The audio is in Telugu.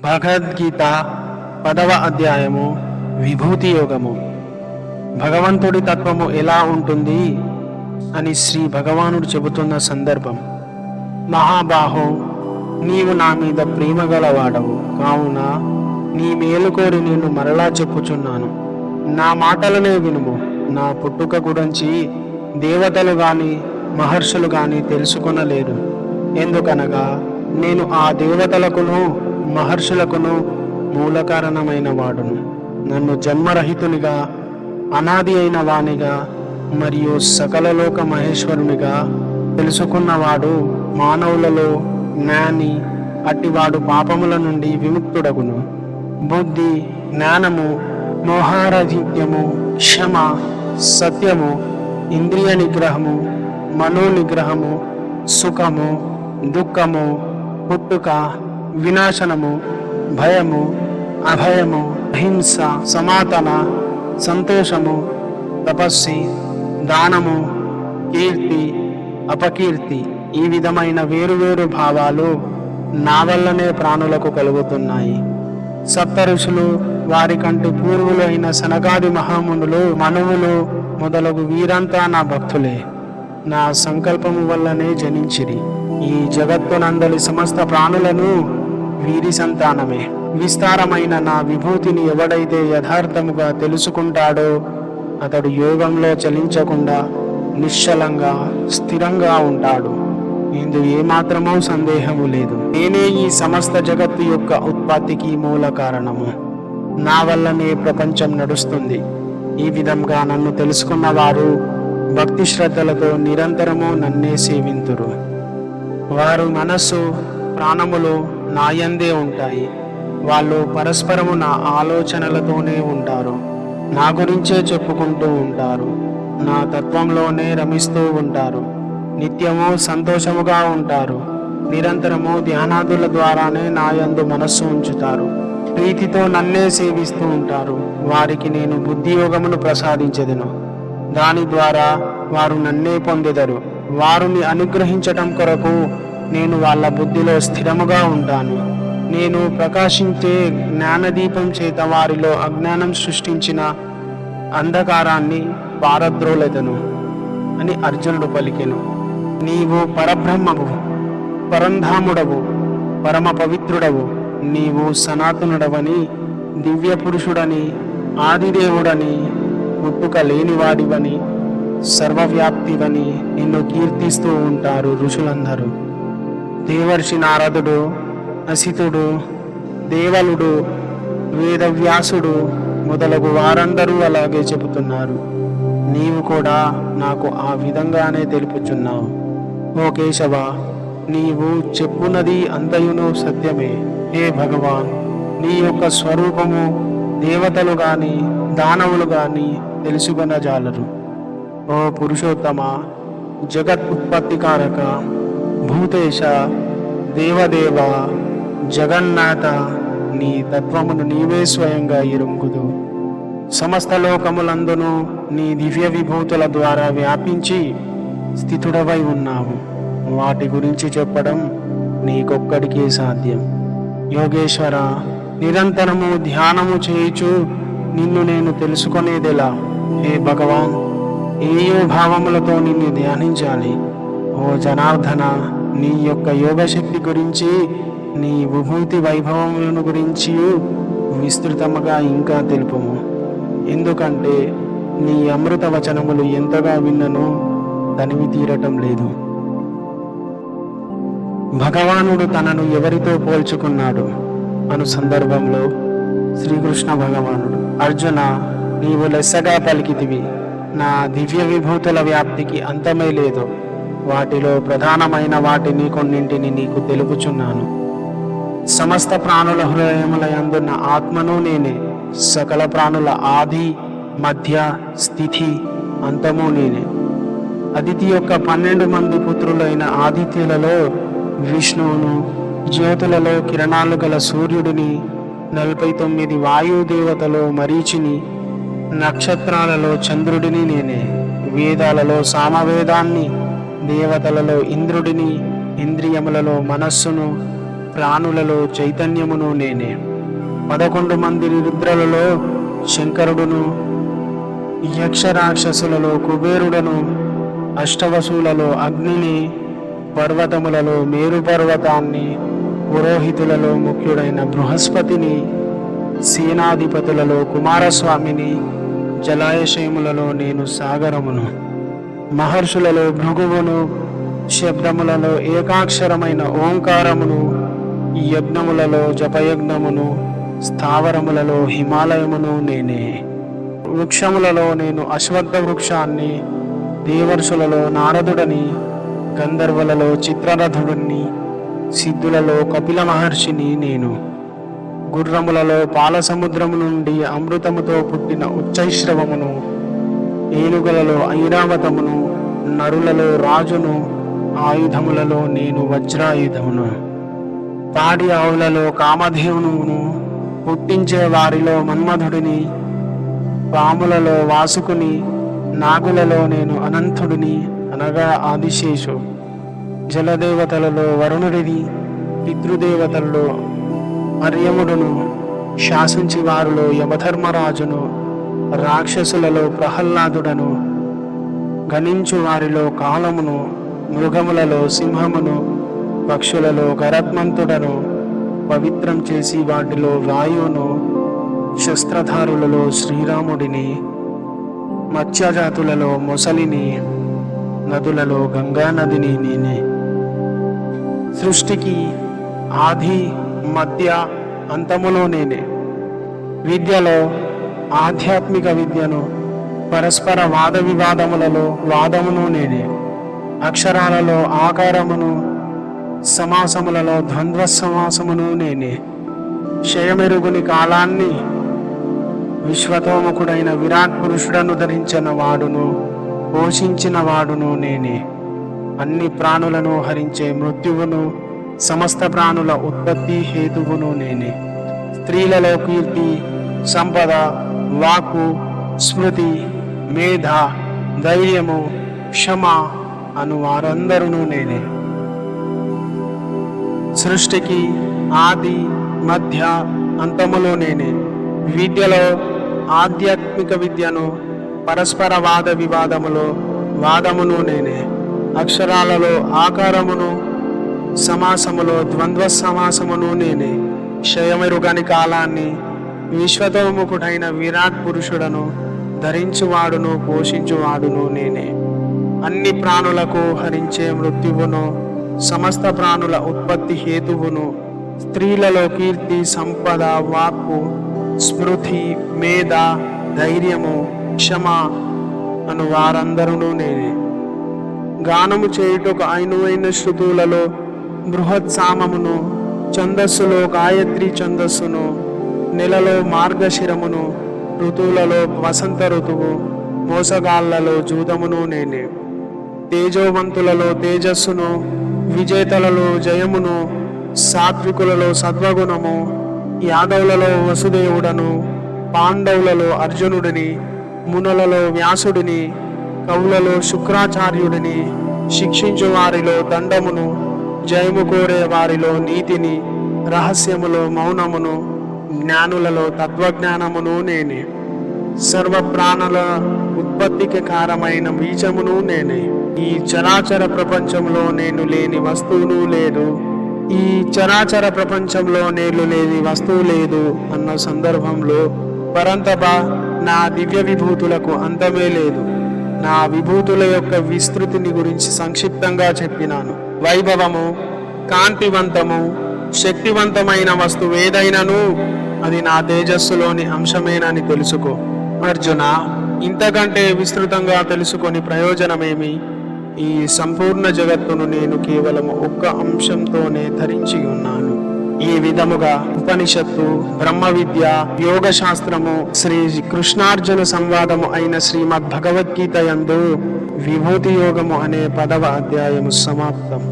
భగవద్గీత 10వ అధ్యాయము విభూతి యోగము. భగవంతుడి తత్వము ఎలా ఉంటుంది అని శ్రీ భగవానుడు చెబుతున్న సందర్భం. మహాబాహో, నీవు నా మీద ప్రేమ గలవాడవు కావున నీ మేలు కోరి నేను మరలా చెప్పుచున్నాను. నా మాటలనే వినుము. నా పుట్టుక గురించి దేవతలు గాని మహర్షులు గాని తెలుసుకొనలేరు. ఎందుకనగా నేను ఆ దేవతలకును మహర్షులకును మూల కారణమైన వాడును. నన్ను జన్మరహితునిగా, అనాది అయిన వానిగా మరియు సకల లోక మహేశ్వరునిగా తెలుసుకున్నవాడు మానవులలో జ్ఞాని. అట్టివాడు పాపముల నుండి విముక్తుడగును. బుద్ధి, జ్ఞానము, మోహారహిత్యము, క్షమ, సత్యము, ఇంద్రియ నిగ్రహము, మనో నిగ్రహము, సుఖము, దుఃఖము, పుట్టుక, వినాశనము, భయము, అభయము, అహింస, సమాధాన, సంతోషము, తపస్సి, దానము, కీర్తి, అపకీర్తి, ఈ విధమైన వేరువేరు భావాలు నా వల్లనే ప్రాణులకు కలుగుతున్నాయి. సప్త ఋషులు, వారి కంటే పూర్వులు అయిన సనకాది మహామునులు, మనువులు మొదలగు వీరంతా నా భక్తులే. నా సంకల్పము వల్లనే జనించిరి. ఈ జగత్తునందలి సమస్త ప్రాణులను వీరి సంతానమే. విస్తారమైన నా విభూతిని ఎవడైతే యథార్థముగా తెలుసుకుంటాడో అతడు యోగంలో చలించకుండా నిశ్చలంగా స్థిరంగా ఉంటాడు. ఇందు ఏమాత్రమూ సందేహము లేదు. నేనే ఈ సమస్త జగత్తు యొక్క ఉత్పత్తికి మూల కారణము. నా వల్లనే ప్రపంచం నడుస్తుంది. ఈ విధంగా నన్ను తెలుసుకున్న వారు భక్తి శ్రద్ధలతో నిరంతరము నన్నే సేవింతురు. వారు మనస్సు, ప్రాణములు నాయందే ఉంటాయి. వాళ్ళు పరస్పరము నా ఆలోచనలతోనే ఉంటారు. నా గురించే చెప్పుకుంటూ ఉంటారు. నా తత్వంలోనే రమిస్తూ ఉంటారు. నిత్యము సంతోషముగా ఉంటారు. నిరంతరము ధ్యానాదుల ద్వారానే నాయందు మనస్సు ఉంచుతారు. ప్రీతితో నన్నే సేవిస్తూ ఉంటారు. వారికి నేను బుద్ధి యోగమును ప్రసాదించెదను. దాని ద్వారా వారు నన్నే పొందెదరు. వారిని అనుగ్రహించటం కొరకు నేను వాళ్ళ బుద్ధిలో స్థిరముగా ఉంటాను. నేను ప్రకాశించే జ్ఞానదీపం చేత వారిలో అజ్ఞానం సృష్టించిన అంధకారాన్ని పారద్రోలెదను అని అర్జునుడు పలికెను. నీవు పరబ్రహ్మవు, పరంధాముడవు, పరమ పవిత్రుడవు. నీవు సనాతనుడవని, దివ్య పురుషుడని, ఆదిదేవుడని, పుట్టుక లేనివాడివని, సర్వవ్యాప్తివని నిన్ను కీర్తిస్తూ ఉంటారు ఋషులందరూ. దేవర్షి నారదుడు, అసితుడు, దేవలుడు, వేదవ్యాసుడు మొదలగు వారందరూ అలాగే చెబుతున్నారు. నీవు కూడా నాకు ఆ విధంగానే తెలుపుచున్నావు. ఓ కేశవ, నీవు చెప్పున్నది అంతయును సత్యమే. హే భగవాన్, నీ యొక్క స్వరూపము దేవతలు గాని దానవులు గాని తెలుసుకొనజాలరు. ఓ పురుషోత్తమ, జగత్ ఉత్పత్తికారక, భూతేశ, దేవదేవ, జగన్నాథ, నీ తత్వమును నీవే స్వయంగా ఎరుంగుదు. సమస్త లోకములందును నీ దివ్య విభూతుల ద్వారా వ్యాపించి స్థితుడవై ఉన్నావు. వాటి గురించి చెప్పడం నీకొక్కడికే సాధ్యం. యోగేశ్వర, నిరంతరము ధ్యానము చేయుచు నిన్ను నేను తెలుసుకునేదెలా? హే భగవాన్, ఏయో భావములతో నిన్ను ధ్యానించాలి? ఓ జనార్దన, నీ యొక్క యోగశక్తి గురించి, నీ విభూతి వైభవములను గురించి విస్తృతముగా ఇంకా తెలుపుము. ఎందుకంటే నీ అమృత వచనములు ఎంతగా విన్ననో తనివి తీరటం లేదు. భగవానుడు తనను ఎవరితో పోల్చుకున్నాడు అను సందర్భంలో శ్రీకృష్ణ భగవానుడు, అర్జున, నీవు లెస్సగా పలికితివి. నా దివ్య విభూతుల వ్యాప్తికి అంతమే లేదు. వాటిలో ప్రధానమైన వాటిని కొన్నింటిని నీకు తెలుపుచున్నాను. సమస్త ప్రాణుల హృదయముల యందున్న ఆత్మను నేనే. సకల ప్రాణుల ఆది, మధ్య, స్థితి, అంతము నేనే. అదితి యొక్క 12 మంది పుత్రులైన ఆదిత్యులలో విష్ణువును, జ్యోతులలో కిరణాలు గల సూర్యుడిని, 49 వాయుదేవతలో మరీచిని, నక్షత్రాలలో చంద్రుడిని నేనే. వేదాలలో సామవేదాన్ని, దేవతలలో ఇంద్రుడిని, ఇంద్రియములలో మనస్సును, ప్రాణులలో చైతన్యమును నేనే. 11 మంది రుద్రులలో శంకరుడును, యక్షరాక్షసులలో కుబేరుడను, అష్టవసులలో అగ్నిని, పర్వతములలో మేరు పర్వతాన్ని, పురోహితులలో ముఖ్యుడైన బృహస్పతిని, సేనాధిపతులలో కుమారస్వామిని, జలాశయములలో నేను సాగరమును, మహర్షులలో భృగువును, శబ్దములలో ఏకాక్షరమైన ఓంకారమును, యజ్ఞములలో జపయజ్ఞమును, స్థావరములలో హిమాలయమును నేనే. వృక్షములలో నేను అశ్వత్థ వృక్షాన్ని, దేవర్షులలో నారదుడని, గంధర్వులలో చిత్రరథుడిని, సిద్ధులలో కపిల మహర్షిని నేను. గుర్రములలో పాలసముద్రము నుండి అమృతముతో పుట్టిన ఉచ్చైశ్రవమును, ఏనుగులలో ఐరావతమును, నరులలో రాజును, ఆయుధములలో నేను వజ్రాయుధమును. పాడి ఆవులలో కామధేనువును, పుట్టించే వారిలో మన్మధుడిని, పాములలో వాసుకుని, నాగులలో నేను అనంతుడిని అనగా ఆదిశేషు, జలదేవతలలో వరుణుడిని, పితృదేవతలలో అర్యముడును, శాసించి వారిలో యమధర్మరాజును, రాక్షసులలో ప్రహ్లాదుడను, గణించు వారిలో కాలమును, మృగములలో సింహమును, పక్షులలో గరత్మంతుడను, పవిత్రం చేసి వాటిలో వాయువును, శస్త్రధారులలో శ్రీరాముడిని, మత్స్యజాతులలో మొసలిని, నదులలో గంగా నదిని నేనే. సృష్టికి ఆది మధ్య అంతములో నేనే. విద్యలో ఆధ్యాత్మిక విద్యను, పరస్పర వాద వివాదములలో వాదమును నేనే. అక్షరాలలో ఆకారమును, సమాసములలో ద్వంద్వ సమాసమును నేనే. క్షయమెరుగుని కాలాన్ని విశ్వతోముఖుడైన విరాట్ పురుషుడను ధరించిన వాడును, పోషించిన వాడును నేనే. అన్ని ప్రాణులను హరించే మృత్యువును, సమస్త ప్రాణుల ఉత్పత్తి హేతువును నేనే. స్త్రీలలో కీర్తి, సంపద, వాక్కు, స్మృతి, మేధ, ధైర్యము, క్షమ అను వారందరూ నేనే. సృష్టికి ఆది మధ్య అంతములో నేనే. విద్యలో ఆధ్యాత్మిక విద్యను, పరస్పర వాద వివాదములో వాదమును నేనే. అక్షరాలలో ఆకారమును, సమాసములో ద్వంద్వ సమాసమును నేనే. క్షయమెరుగని కాలాన్ని విశ్వతోముఖుడైన విరాట్ పురుషుడను ధరించువాడును, పోషించువాడును నేనే. అన్ని ప్రాణులకు హరించే మృత్యువును, సమస్త ప్రాణుల ఉత్పత్తి హేతువును, స్త్రీలలో కీర్తి, సంపద, వాక్కు, స్మృతి, మేధ, ధైర్యము, క్షమ అను వారందరూ నేనే. గానము చేయుటకు అయినువైన శృతులలో బృహత్సామమును, ఛందస్సులో గాయత్రి ఛందస్సును, నెలలో మార్గశిరమును, ఋతువులలో వసంత ఋతువు, మోసగాళ్లలో జూదమును నేనే. తేజోవంతులలో తేజస్సును, విజేతలలో జయమును, సాత్వికులలో సద్వగుణము, యాదవులలో వసుదేవుడను, పాండవులలో అర్జునుడిని, మునులలో వ్యాసుడిని, కవులలో శుక్రాచార్యుడిని, శిక్షించు వారిలో దండమును, జయము కోరే వారిలో నీతిని, రహస్యములో మౌనమును, జ్ఞానులలో తత్వజ్ఞానమును నేనే. సర్వ ప్రాణుల ఉత్పత్తికి కారమైన బీజమును నేనే. ఈ చరాచర ప్రపంచంలో నేను లేని వస్తువును లేదు. ఈ చరాచర ప్రపంచంలో నేను లేని వస్తువు లేదు అన్న సందర్భంలో పరంతప నా దివ్య విభూతులకు అంతమే లేదు. నా విభూతుల యొక్క విస్తృతిని గురించి సంక్షిప్తంగా చెప్పినాను. వైభవము, కాంతివంతము, శక్తివంతమైన వస్తువు ఏదైనాను అది నా తేజస్సులోని అంశమేనని తెలుసుకో. అర్జున, ఇంతకంటే విస్తృతంగా తెలుసుకొని ప్రయోజనమేమి? ఈ సంపూర్ణ జగత్తును నేను కేవలం ఒక్క అంశంతోనే ధరించి ఉన్నాను. ఈ విధముగా ఉపనిషత్తు, బ్రహ్మ విద్య, యోగ శాస్త్రము, శ్రీ కృష్ణార్జున సంవాదము అయిన శ్రీమద్ భగవద్గీత యందు విభూతి యోగము అనే 10వ అధ్యాయము సమాప్తం.